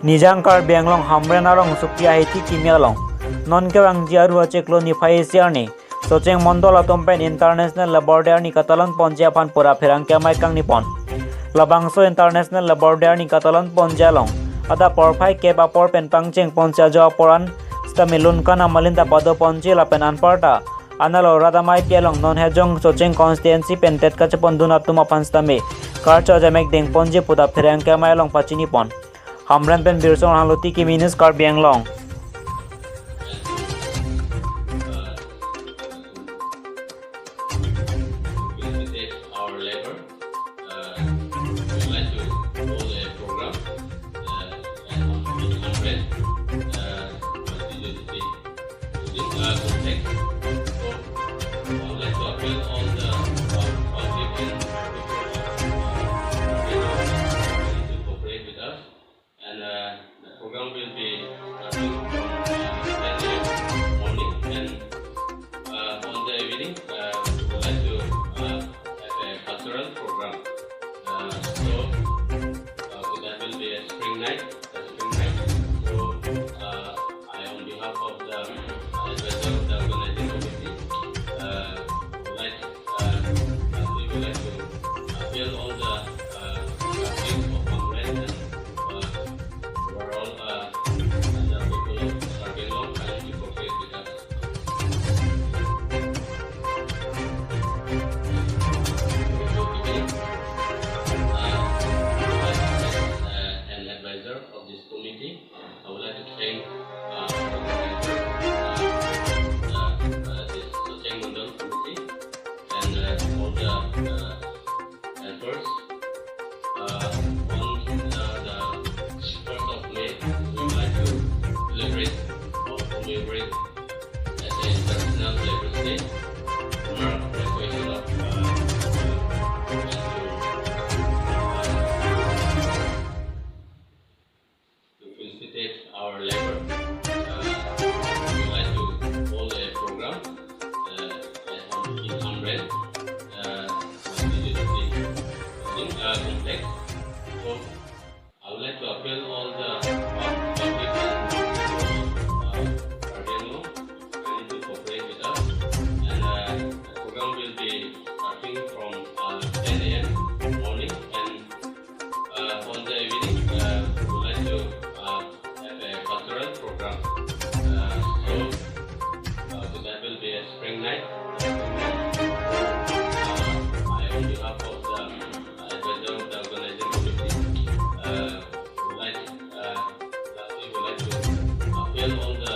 Nijangkar Benglong Hamrenarong Sukia Hiti Kimialong Non Kewang Jiaru Cheklo ni Faisiarni Socheng Mondol Atompen International Laboratory ni katalon ponji aphan pura pherangke amai kang nipon Labangso International Laboratory ni katalon ponji along Ada porphai kepha por pen pangcheng ponja jo poran stamilun kana malinda pado ponji la pen anparta Analo radamai pialong non hejong Socheng constituency pentet kachapon dunatum aphan stame karcho jamek ding ponji puda pherangke amai long pachini pon Hamren pen birsong haluti ki minus kar bianglong Program will be starting from 10 a.m. morning, and on the evening we would like to have a cultural program. So that will be a spring night. So I, on behalf of the advisor of the organizing committee, we would like to appeal all the things of Congress and of this committee. I would like to thank this Socheng Mondol committee and all the efforts. On the 1st of May, we would like to celebrate or commemorate as an International Labour Day to mark the question of our labor. We would like to hold a program in Hamren complex. So I would like to appeal all the public and to cooperate with us. And the program will be starting from 10 a.m. morning, and on the evening we would like to cultural program. So that will be a spring night. I, on behalf of the advisor of the organizing committee, we would like to appeal all the